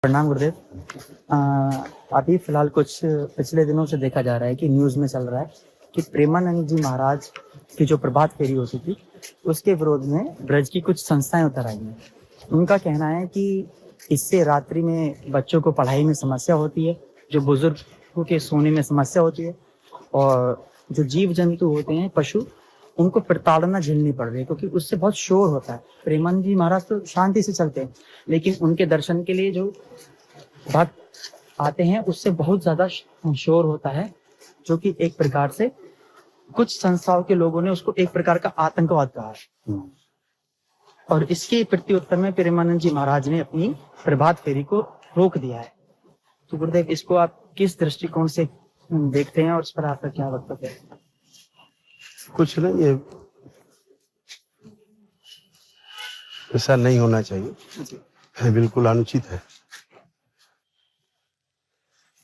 प्रणाम गुरुदेव। अभी फिलहाल कुछ पिछले दिनों से देखा जा रहा है कि न्यूज़ में चल रहा है कि प्रेमानंद जी महाराज की जो प्रभात फेरी होती थी उसके विरोध में ब्रज की कुछ संस्थाएं उतर आई हैं। उनका कहना है कि इससे रात्रि में बच्चों को पढ़ाई में समस्या होती है, जो बुजुर्गों के सोने में समस्या होती है, और जो जीव जंतु होते हैं पशु, उनको प्रताड़ना झेलनी पड़ रही है क्योंकि उससे बहुत शोर होता है। प्रेमानंद जी महाराज तो शांति से चलते हैं, लेकिन उनके दर्शन के लिए जो भक्त आते हैं उससे बहुत ज्यादा शोर होता है, जो कि एक प्रकार से कुछ संस्थाओं के लोगों ने उसको एक प्रकार का आतंकवाद कहा है। और इसके प्रत्युत्तर में प्रेमानंद जी महाराज ने अपनी प्रभात फेरी को रोक दिया है। तो गुरुदेव, इसको आप किस दृष्टिकोण से देखते हैं और इस पर आपका क्या वक्तव्य है? कुछ नहीं, ये ऐसा नहीं होना चाहिए, बिल्कुल अनुचित है।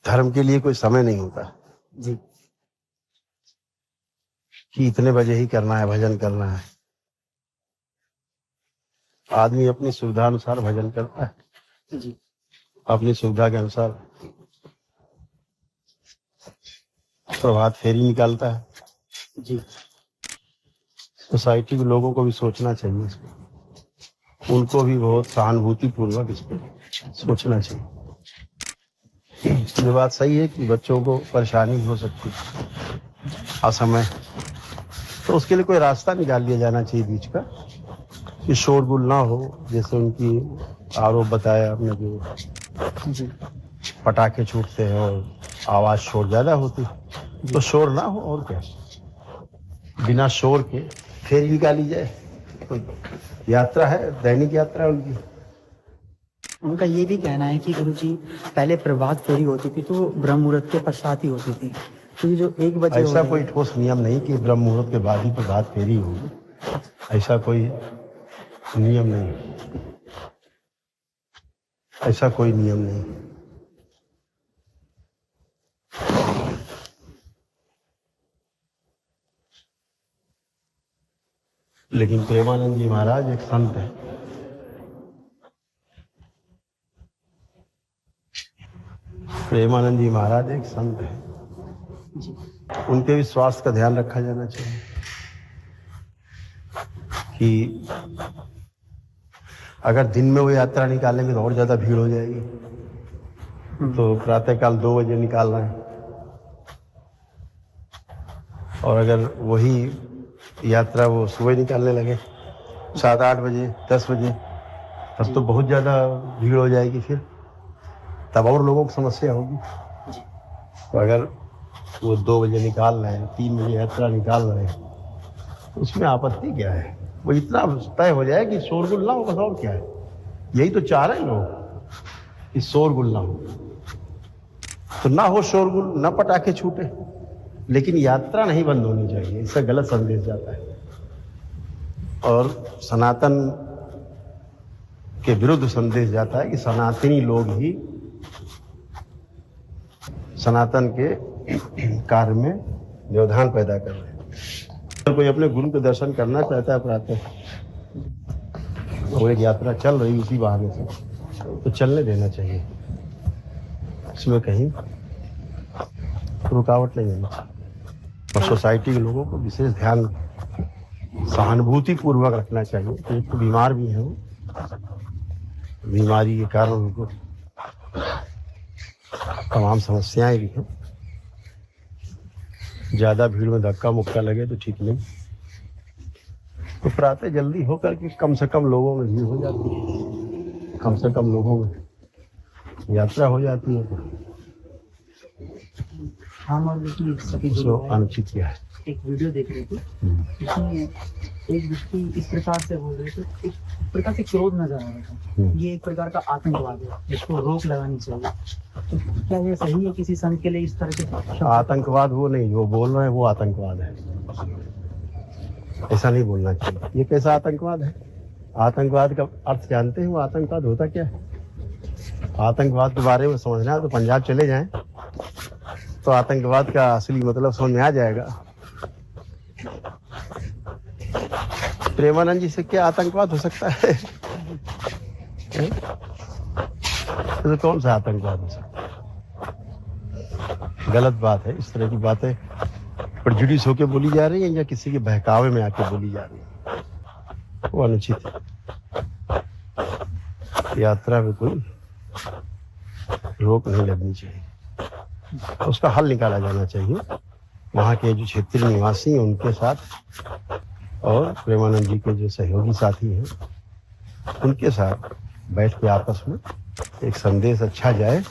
धर्म के लिए कोई समय नहीं होता जी कि इतने बजे ही करना है, भजन करना है। आदमी अपनी सुविधा अनुसार भजन करता है, जी अपनी सुविधा के अनुसार प्रभात फेरी निकालता है। जी सोसाइटी के लोगों को भी सोचना चाहिए इस पर, उनको भी बहुत सहानुभूति पूर्वक इस पर सोचना चाहिए। ये बात सही है कि बच्चों को परेशानी हो सकती है असमय, तो उसके लिए कोई रास्ता निकाल लिया जाना चाहिए बीच का, कि शोरगुल ना हो। जैसे उनकी आरोप बताया आपने, जो जी पटाखे छूटते हैं और आवाज शोर ज्यादा होती है, तो शोर ना हो। और क्या, बिना शोर के फेरी निकाली जाए। तो यात्रा है, दैनिक यात्रा है उनकी। उनका ये भी कहना है कि गुरु जी, पहले प्रभात फेरी होती थी तो ब्रह्म मुहूर्त के पश्चात ही होती थी, तो ये जो 1 बजे ऐसा कोई ठोस नियम नहीं कि ब्रह्म मुहूर्त के बाद ही प्रभात फेरी होगी, ऐसा कोई नियम नहीं, ऐसा कोई नियम नहीं। लेकिन प्रेमानंद जी महाराज एक संत है। प्रेमानंद जी महाराज एक संत है, उनके भी स्वास्थ्य का ध्यान रखा जाना चाहिए कि अगर दिन में वो यात्रा निकालेंगे तो और ज्यादा भीड़ हो जाएगी। तो प्रातःकाल 2 बजे निकाल रहे हैं, और अगर वही यात्रा वो सुबह निकालने लगे 7-8 बजे 10 बजे, तब तो बहुत ज्यादा भीड़ हो जाएगी। फिर तब और लोगों को समस्या होगी। तो अगर वो 2 बजे निकाल रहे हैं, 3 बजे यात्रा निकाल रहे हैं, तो उसमें आपत्ति क्या है? वो इतना तय हो जाए कि शोरगुल ना हो, बस। और क्या है, यही तो चाह रहे हैं लोग कि शोरगुल ना हो। तो ना हो शोरगुल, ना पटाखे छूटे, लेकिन यात्रा नहीं बंद होनी चाहिए। इससे गलत संदेश जाता है और सनातन के विरुद्ध संदेश जाता है कि सनातनी लोग ही सनातन के कार्य में व्यवधान पैदा कर रहे हैं। अगर कोई अपने गुरु के दर्शन करना चाहता है प्रातः, वो एक यात्रा चल रही उसी बहाने से, तो चलने देना चाहिए, इसमें कहीं रुकावट नहीं होनी चाहिए। और सोसाइटी के लोगों को विशेष ध्यान सहानुभूति पूर्वक रखना चाहिए। तो एक तो बीमार भी है, वो बीमारी के कारण उनको तमाम समस्याएं भी हैं। ज्यादा भीड़ में धक्का मुक्का लगे तो ठीक नहीं। तो प्रातः जल्दी होकर के कम से कम लोगों में भीड़ हो जाती है, कम से कम लोगों में यात्रा हो जाती है। हम और सभी उसको अनुचित किया है। एक वीडियो देख रहे थे, इसमें एक व्यक्ति इस प्रकार से बोल रहे थे, एक प्रकार से क्रोध नजर आ रहा था। ये एक प्रकार का आतंकवाद है, इसको रोक लगानी चाहिए। तो क्या ये सही है किसी संत के लिए इस तरह के आतंकवाद वो नहीं, जो बोल रहे हैं वो आतंकवाद है, ऐसा नहीं बोलना चाहिए। ये कैसा आतंकवाद है? आतंकवाद का अर्थ जानते हैं? वो आतंकवाद होता क्या है? आतंकवाद के बारे में समझना है तो पंजाब चले जाएं, तो आतंकवाद का असली मतलब समझ में आ जाएगा। प्रेमानंद जी से क्या आतंकवाद हो सकता है? तो कौन सा आतंकवाद हो सकता है? गलत बात है। इस तरह की बातें प्रेजुडिस होकर बोली जा रही है या किसी के बहकावे में आके बोली जा रही है, वो अनुचित है। यात्रा में कोई रोक नहीं लगनी चाहिए, उसका हल निकाला जाना चाहिए। वहाँ के जो क्षेत्रीय निवासी हैं उनके साथ और प्रेमानंद जी के जो सहयोगी साथी हैं उनके साथ बैठ के आपस में एक संदेश अच्छा जाए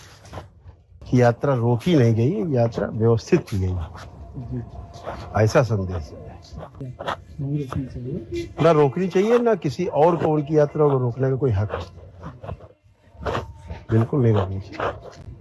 कि यात्रा रोकी नहीं गई, यात्रा व्यवस्थित की गई, ऐसा संदेश है। नहीं रुकनी चाहिए। ना रोकनी चाहिए, ना किसी और को उनकी यात्रा को रोकने का कोई हक है। बिल्कुल नहीं रोकनी चाहिए।